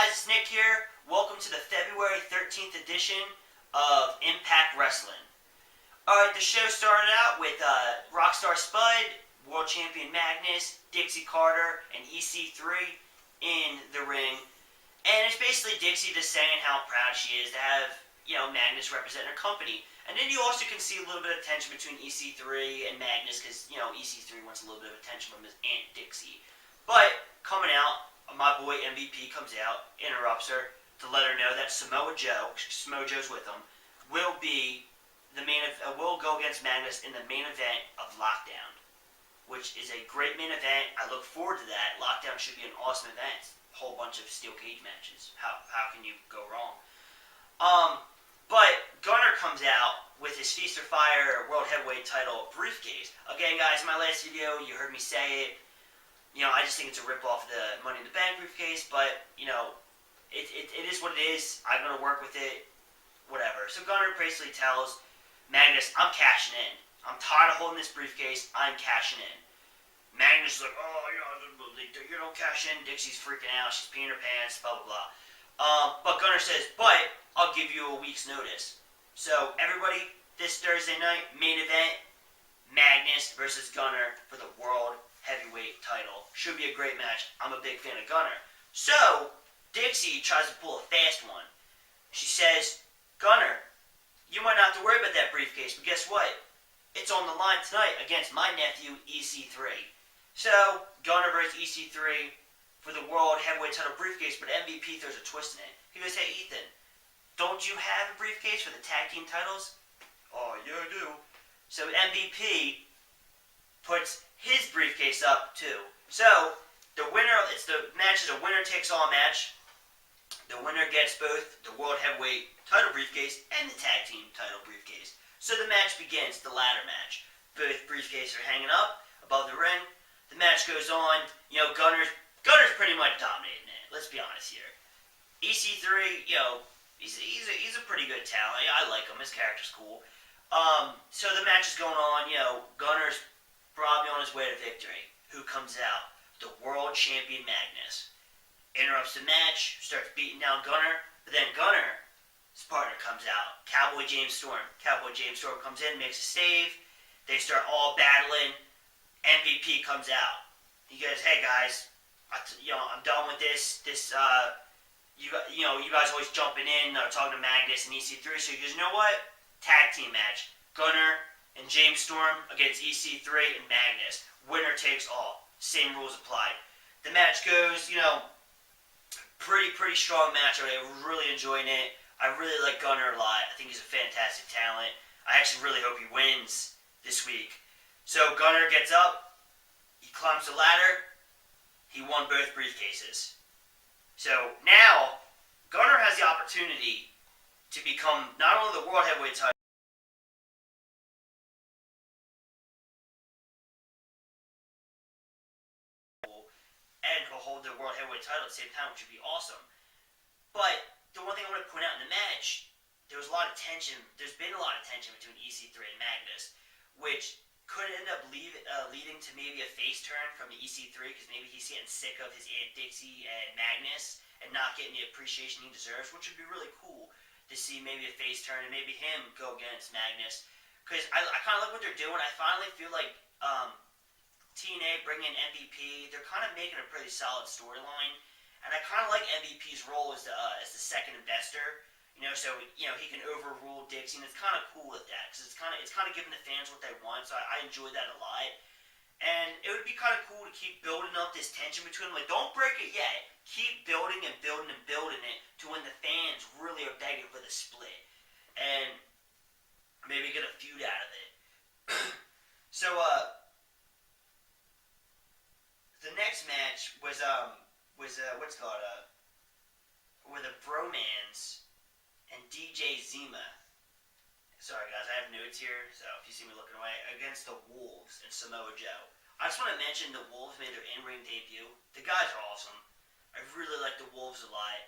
guys, it's Nick here. Welcome to the February 13th edition of Impact Wrestling. Alright, the show started out with Rockstar Spud, World Champion Magnus, Dixie Carter, and EC3 in the ring. And it's basically Dixie just saying how proud she is to have, Magnus represent her company. And then you also can see a little bit of tension between EC3 and Magnus because, EC3 wants a little bit of attention from his Aunt Dixie. But, coming out, my boy MVP comes out, interrupts her to let her know that Samoa Joe's with him, will be will go against Magnus in the main event of Lockdown, which is a great main event. I look forward to that. Lockdown should be an awesome event. A whole bunch of steel cage matches. How can you go wrong? But Gunner comes out with his Feast or Fire World Heavyweight title briefcase. Again, guys, in my last video, you heard me say it. I just think it's a rip-off of the Money in the Bank briefcase, but, it is what it is. I'm going to work with it, whatever. So Gunner basically tells Magnus, I'm cashing in. I'm tired of holding this briefcase. I'm cashing in. Magnus is like, you don't cash in. Dixie's freaking out. She's peeing her pants, blah, blah, blah. But Gunner says, but I'll give you a week's notice. So, everybody, this Thursday night, main event, Magnus versus Gunner for the World Heavyweight title. Should be a great match. I'm a big fan of Gunner. So, Dixie tries to pull a fast one. She says, Gunner, you might not have to worry about that briefcase, but guess what? It's on the line tonight against my nephew, EC3. So, Gunner versus EC3 for the World Heavyweight title briefcase, but MVP throws a twist in it. He goes, hey, Ethan, don't you have a briefcase for the tag team titles? Oh, yeah, I do. So, MVP puts his briefcase up too. So the match is a winner takes all match. The winner gets both the World Heavyweight title briefcase and the tag team title briefcase. So the match begins, the ladder match. Both briefcases are hanging up above the ring. The match goes on. Gunner's pretty much dominating it. Let's be honest here. EC3, he's a pretty good talent. I like him. His character's cool. So the match is going on. Gunner's probably on his way to victory. Who comes out? The World Champion Magnus. Interrupts the match, starts beating down Gunner, but then Gunner's partner comes out. Cowboy James Storm. Cowboy James Storm comes in, makes a save. They start all battling. MVP comes out. He goes, hey guys, I'm done with this. You guys always jumping in, talking to Magnus and EC3. So he goes, you know what? Tag team match. Gunner and James Storm against EC3 and Magnus. Winner takes all. Same rules applied. The match goes, pretty strong match. I'm really enjoying it. I really like Gunner a lot. I think he's a fantastic talent. I actually really hope he wins this week. So Gunner gets up. He climbs the ladder. He won both briefcases. So now, Gunner has the opportunity to become not only the World Heavyweight title, and he'll hold the World Heavyweight title at the same time, which would be awesome. But the one thing I want to point out in the match, there was a lot of tension. There's been a lot of tension between EC3 and Magnus, which could end up leading to maybe a face turn from the EC3 because maybe he's getting sick of his Aunt Dixie and Magnus and not getting the appreciation he deserves, which would be really cool to see maybe a face turn and maybe him go against Magnus. Because I kind of like what they're doing. I finally feel like TNA bringing in MVP, they're kind of making a pretty solid storyline, and I kind of like MVP's role as the second investor, so he can overrule Dixie, and it's kind of cool with that because it's kind of giving the fans what they want. So I enjoy that a lot, and it would be kind of cool to keep building up this tension between them. Like, don't break it yet. Keep building and building and building it to when the fans really are begging for the split, and maybe get a feud out of it. So the next match was what's called with the Bromans and DJ Zima. Sorry guys, I have notes here, so if you see me looking away, against the Wolves and Samoa Joe. I just want to mention the Wolves made their in-ring debut. The guys are awesome. I really like the Wolves a lot.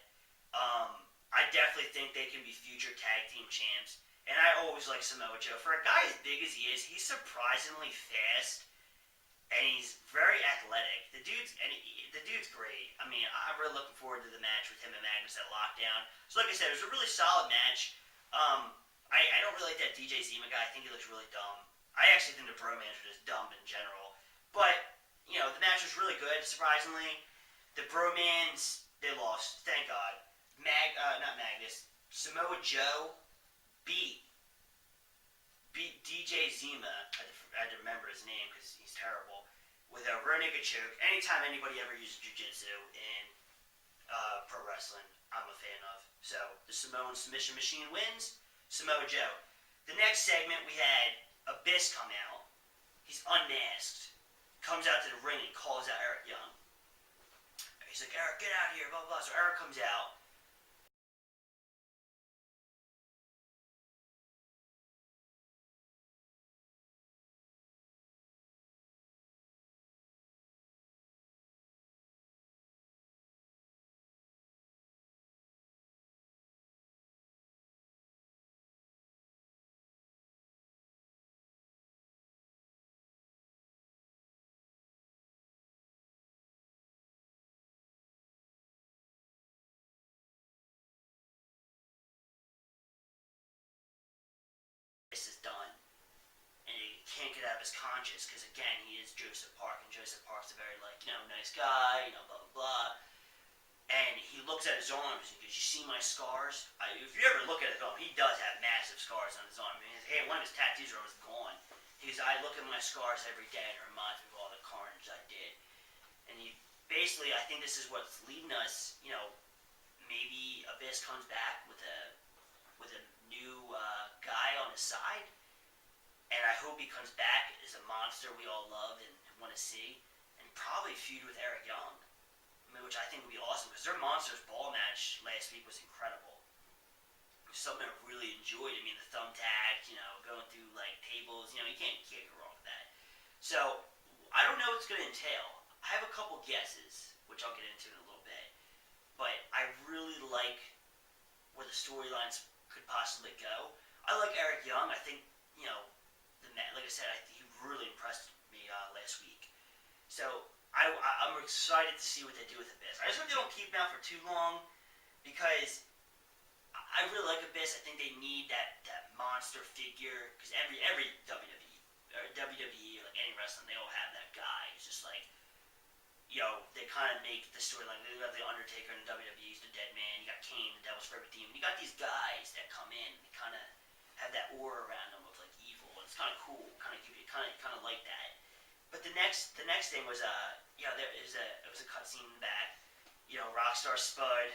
I definitely think they can be future tag team champs. And I always like Samoa Joe. For a guy as big as he is, he's surprisingly fast. and he's very athletic. The dude's great. I mean, I'm really looking forward to the match with him and Magnus at Lockdown. So, like I said, it was a really solid match. I don't really like that DJ Zima guy. I think he looks really dumb. I actually think the Bro Mans are just dumb in general. But the match was really good. Surprisingly, the Bro Mans, they lost. Thank God. Not Magnus. Samoa Joe beat DJ Zima. I had to remember his name because he's terrible. With a rear naked choke. Anytime anybody ever uses jiu-jitsu in pro wrestling, I'm a fan of. So the Samoan submission machine wins. Samoa Joe. The next segment we had Abyss come out. He's unmasked. Comes out to the ring and calls out Eric Young. He's like, Eric, get out of here, blah, blah. So Eric comes out. This is done. And he can't get out of his conscience because, again, he is Joseph Park. And Joseph Park's a very, nice guy, blah, blah, blah. And he looks at his arms and goes, you see my scars? If you ever look at his arm, he does have massive scars on his arm. I mean, one of his tattoos are almost gone. He goes, I look at my scars every day and it reminds me of all the carnage I did. And he basically, I think this is what's leading us, maybe Abyss comes back with a new guy on his side. And I hope he comes back as a monster we all love and want to see. And probably feud with Eric Young. Which I think would be awesome because their Monsters Ball match last week was incredible. It was something I really enjoyed. I mean, the thumbtack, going through tables, you can't go wrong with that. So I don't know what it's going to entail. I have a couple guesses, which I'll get into in a little bit. But I really like where the storylines could possibly go. I like Eric Young. I think like I said, he really impressed me last week. So I'm excited to see what they do with Abyss. I just hope they don't keep him out for too long because I really like Abyss. I think they need that monster figure because every WWE or WWE or any wrestling, they all have that guy. It's just they kind of make the storyline. They got the Undertaker in the WWE, he's the Dead Man. You got Kane, the Devil's Favorite Demon. You got these guys that come in and kind of have that aura around them of evil. And it's kind of cool. Kind of like that. But the next thing was it was a cutscene in the back. Rockstar Spud,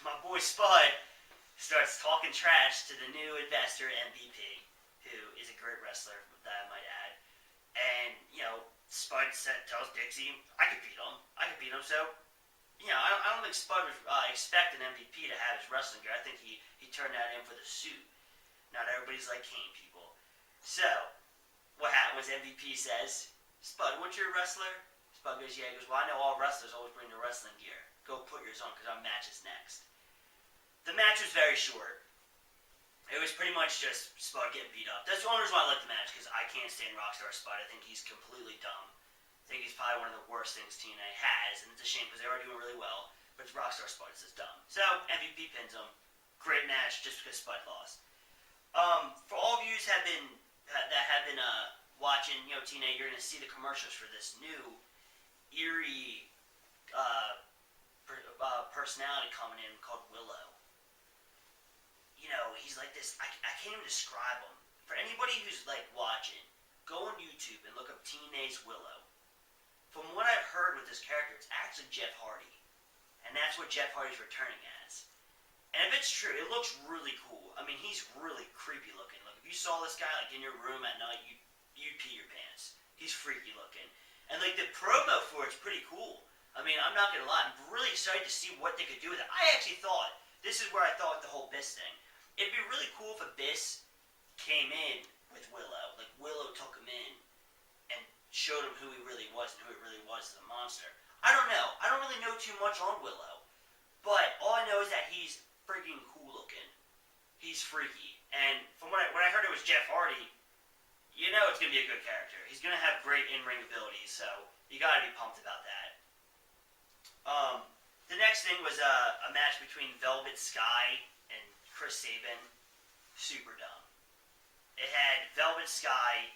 my boy Spud starts talking trash to the new investor MVP, who is a great wrestler, that I might add. And Spud tells Dixie, I could beat him. So I don't think Spud was expecting MVP to have his wrestling gear. I think he turned that in for the suit. Not everybody's like Kane people. So what happened was MVP says, Spud, what's your wrestler? Spud goes, yeah. He goes, well, I know all wrestlers always bring their wrestling gear. Go put yours on because our match is next. The match was very short. It was pretty much just Spud getting beat up. That's the only reason why I like the match because I can't stand Rockstar Spud. I think he's completely dumb. I think he's probably one of the worst things TNA has, and it's a shame because they are doing really well. But Rockstar Spud is just dumb. So MVP pins him. Great match just because Spud lost. For all of you that have been watching, TNA, you're going to see the commercials for this new eerie personality coming in called Willow. He's like this. I can't even describe him. For anybody who's watching, go on YouTube and look up TNA's Willow. From what I've heard with this character, it's actually Jeff Hardy, and that's what Jeff Hardy's returning as. And if it's true, it looks really cool. I mean, he's really creepy looking. If you saw this guy in your room at night, you'd pee your pants. He's freaky looking. And the promo for it's pretty cool. I mean, I'm not gonna lie, I'm really excited to see what they could do with it. I actually thought, this is where I thought the whole Abyss thing. It'd be really cool if Abyss came in with Willow. Willow took him in and showed him who he really was and who he really was as a monster. I don't know. I don't really know too much on Willow. But all I know is that he's freaking cool looking. He's freaky. And from what I heard, it was Jeff Hardy. you know it's going to be a good character. He's going to have great in-ring abilities, so you got to be pumped about that. The next thing was a match between Velvet Sky and Chris Sabin. Super dumb. It had Velvet Sky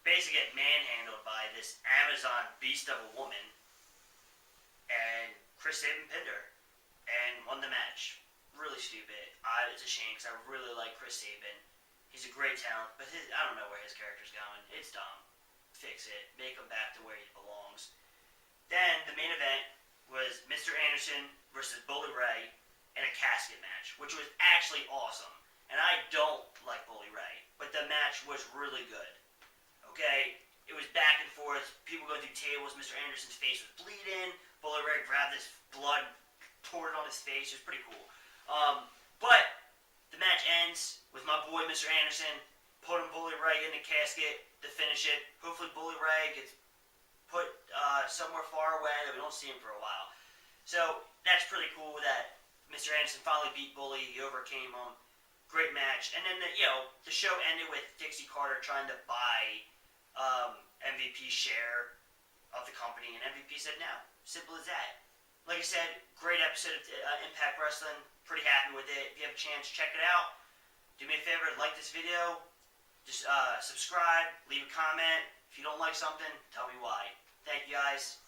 basically get manhandled by this Amazon beast of a woman, and Chris Sabin pinned her and won the match. Really stupid. It's a shame because I really like Chris Sabin. He's a great talent, but I don't know where his character's going. It's dumb. Fix it. Make him back to where he belongs. Then the main event was Mr. Anderson versus Bully Ray in a casket match, which was actually awesome. And I don't like Bully Ray, but the match was really good. Okay, it was back and forth. People going through tables. Mr. Anderson's face was bleeding. Bully Ray grabbed his blood, poured it on his face. It was pretty cool. But the match ends with my boy Mr. Anderson putting Bully Ray in the casket to finish it. Hopefully Bully Ray gets put somewhere far away that we don't see him for a while. So that's pretty cool that Mr. Anderson finally beat Bully. He overcame him. Great match. And then the show ended with Dixie Carter trying to buy MVP's share of the company, and MVP said no. Simple as that. Like I said, great episode of Impact Wrestling. Pretty happy with it. If you have a chance, check it out. Do me a favor, like this video. Just subscribe, leave a comment. If you don't like something, tell me why. Thank you guys.